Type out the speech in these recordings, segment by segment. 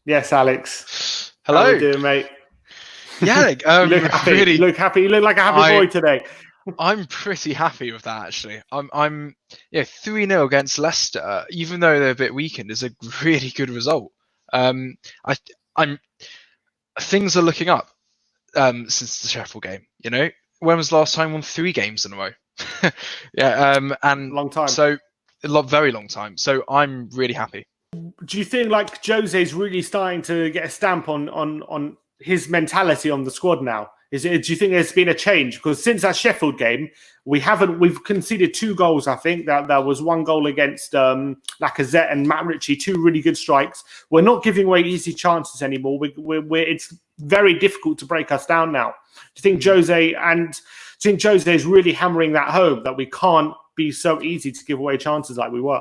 Yes, Alex. How Hello. we doing, mate? Yeah, You look happy. really, You look happy. You look like a happy boy today. I'm pretty happy with that actually. I'm 3-0 against Leicester, even though they're a bit weakened, is a really good result. I I'm Things are looking up since the Sheffield game. When was the last time we won 3 games in a row? And Long time. so very long time. So I'm really happy. Do you think like Jose's really starting to get a stamp on his mentality on the squad now? Do you think there's been a change? Because since that Sheffield game, we've conceded 2 goals. I think that there was 1 goal against Lacazette and Matt Ritchie, 2 really good strikes. We're not giving away easy chances anymore. It's very difficult to break us down now. Do you think Jose is really hammering that home that we can't be so easy to give away chances like we were?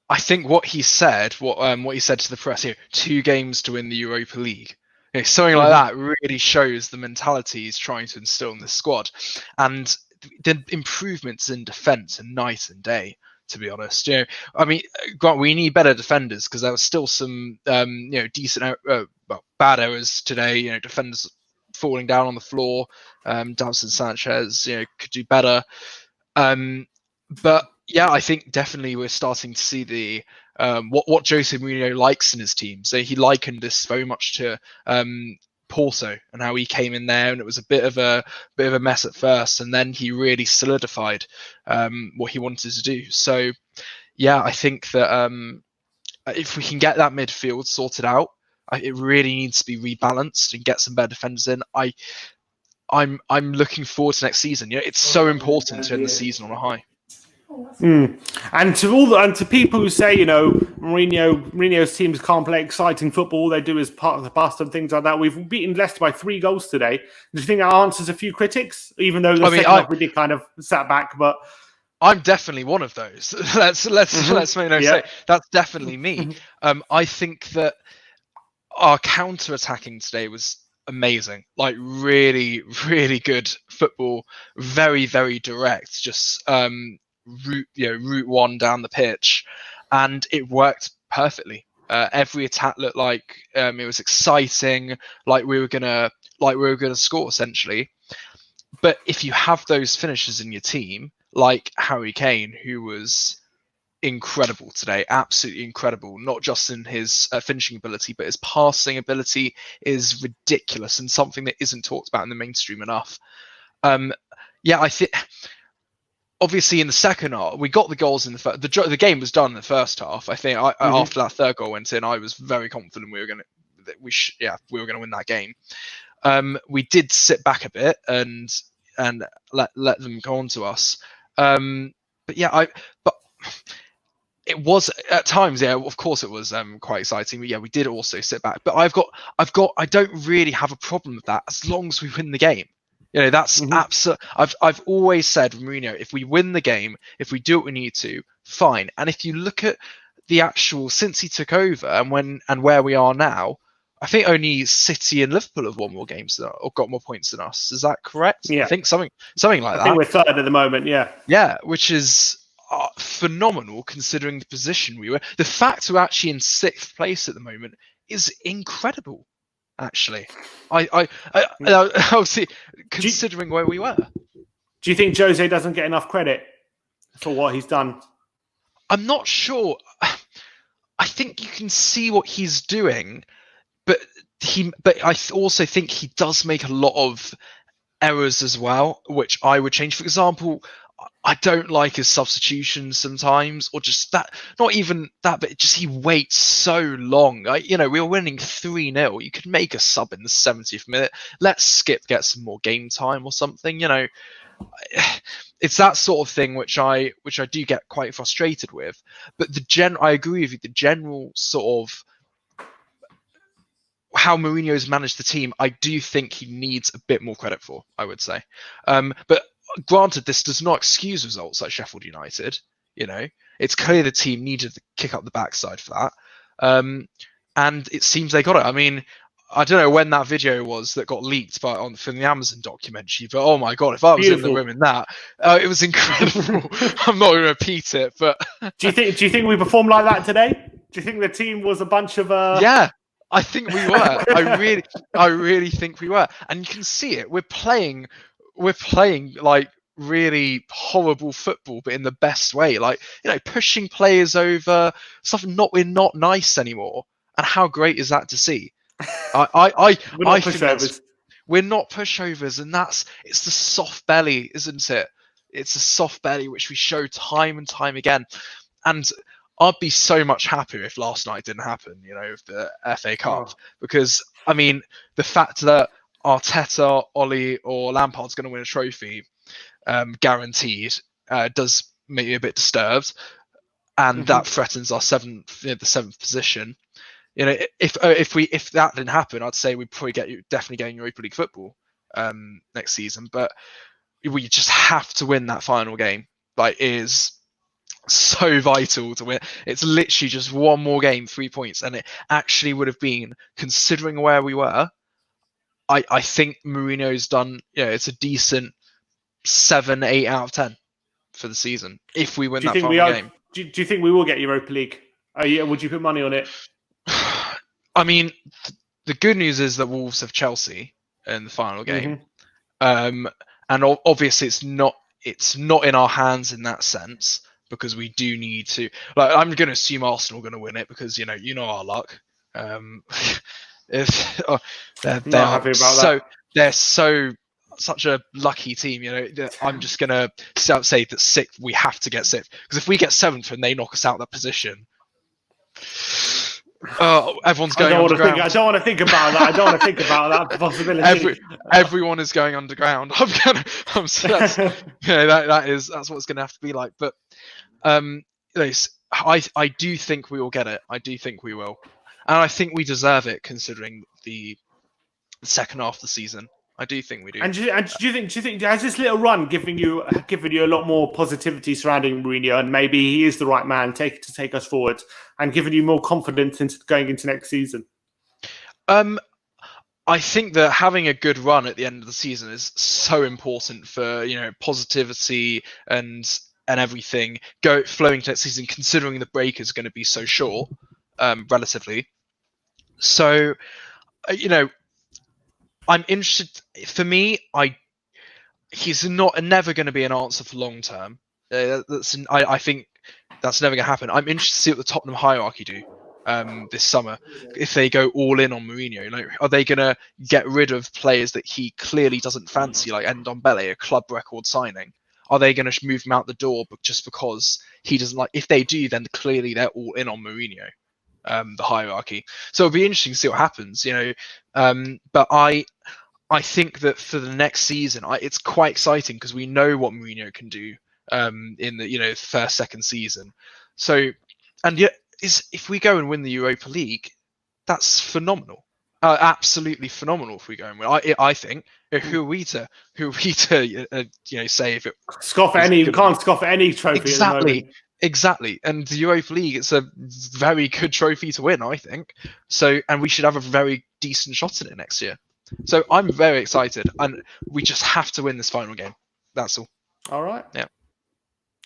I think what he said to the press here, 2 games to win the Europa League. Something like that really shows the mentality he's trying to instill in this squad, and the improvements in defence are night and day. To be honest, Grant, we need better defenders because there was still some decent, bad errors today. Defenders falling down on the floor. Davison Sanchez, could do better. But yeah, I think definitely we're starting to see the what Jose Mourinho likes in his team. So he likened this very much to Porto and how he came in there, and it was a bit of a mess at first, and then he really solidified what he wanted to do. So yeah, I think that if we can get that midfield sorted out, it really needs to be rebalanced and get some better defenders in. I'm looking forward to next season. It's so important to end the season on a high. And to people who say, Mourinho's teams can't play exciting football, all they do is part of the past and things like that. We've beaten Leicester by 3 goals today. Do you think that answers a few critics? Even though the second half we did kind of sat back, but I'm definitely one of those. Let's make no mistake. That's definitely me. I think that our counter-attacking today was amazing, like really, really good football, very, very direct, just route 1 down the pitch, and it worked perfectly. Every attack looked like it was exciting, like we were gonna score essentially. But if you have those finishers in your team, like Harry Kane, who was incredible today, absolutely incredible, not just in his finishing ability, but his passing ability is ridiculous and something that isn't talked about in the mainstream enough. I think obviously in the second half we got the goals in the game was done in the first half. I think after that 3rd goal went in, I was very confident we were going to win that game. We did sit back a bit and let them go on to us. But it was at times, of course it was quite exciting. But we did also sit back. But I don't really have a problem with that as long as we win the game. That's absolute. I've always said, Mourinho, if we win the game, if we do what we need to, fine. And if you look at the actual since he took over and where we are now, I think only City and Liverpool have won more games or got more points than us. Is that correct? Yeah, I think something like that. I think we're 3rd at the moment. Yeah. Yeah, which is phenomenal considering the position we were. The fact we're actually in 6th place at the moment is incredible. Actually, I obviously considering where we were. Do you think Jose doesn't get enough credit for what he's done? I'm not sure. I think you can see what he's doing, but I also think he does make a lot of errors as well, which I would change. For example, I don't like his substitutions sometimes, or just that, not even that, but just he waits so long. We were winning 3-0. You could make a sub in the 70th minute. Let Skip get some more game time or something. It's that sort of thing which I do get quite frustrated with. But I agree with you. The general sort of how Mourinho's managed the team, I do think he needs a bit more credit for, I would say. But granted, this does not excuse results like Sheffield United. It's clear the team needed to kick up the backside for that, and it seems they got it. I mean, I don't know when that video was that got leaked from the Amazon documentary, but oh my god, if I was in the room in that, it was incredible. I'm not going to repeat it, but do you think we performed like that today? Do you think the team was a bunch of Yeah, I think we were. I really think we were. And you can see it. We're playing like really horrible football, but in the best way. Like, pushing players over, stuff. We're not nice anymore. And how great is that to see? we're not think pushovers. we're not pushovers, and it's the soft belly, isn't it? It's a soft belly which we show time and time again. And I'd be so much happier if last night didn't happen, with the FA Cup, because I mean the fact that Arteta, Ollie, or Lampard's going to win a trophy, guaranteed, does make me a bit disturbed, and that threatens our the seventh position. If that didn't happen, I'd say we'd probably definitely get Europa League football next season. But we just have to win that final game. Like, it is so vital to win. It's literally just one more game, 3 points, and it actually would have been, considering where we were. I think Mourinho's done. It's a decent 7, 8 out of 10 for the season if we win that final game. Do you think we will get Europa League? Would you put money on it? I mean, the good news is that Wolves have Chelsea in the final game, and obviously it's not in our hands in that sense, because we do need to. Like, I'm going to assume Arsenal are going to win it, because our luck. They're such a lucky team. I'm just going to say that sixth, we have to get sixth, because if we get seventh and they knock us out that position. Everyone's going underground. I don't want to think about that. I don't want to think about that possibility. Everyone is going underground. That's what it's going to have to be like. But I do think we will get it. I do think we will, and I think we deserve it, considering the second half of the season. I do think we do. And do you think has this little run given you a lot more positivity surrounding Mourinho, and maybe he is the right man to take us forward, and given you more confidence into going into next season? I think that having a good run at the end of the season is so important for positivity and everything flowing to next season, considering the break is going to be so short, relatively. So, I'm interested. For me, he's never going to be an answer for long term. I think that's never going to happen. I'm interested to see what the Tottenham hierarchy do this summer. If they go all in on Mourinho, are they going to get rid of players that he clearly doesn't fancy, like Ndombele, a club record signing? Are they going to move him out the door just because he doesn't like? If they do, then clearly they're all in on Mourinho. The hierarchy. So it'll be interesting to see what happens, but I think that for the next season, it's quite exciting, because we know what Mourinho can do in the first, second season. So, and if we go and win the Europa League, that's phenomenal, absolutely phenomenal. If we go and win, I think. Who are we to say if it scoff at any? You can't scoff at any trophy. Exactly, and the Europa League, it's a very good trophy to win, I think. So, and we should have a very decent shot at it next year. So I'm very excited, and we just have to win this final game. That's all. All right. Yeah.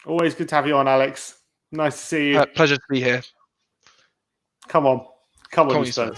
Always good to have you on, Alex. Nice to see you. Pleasure to be here. Come on, you Spurs.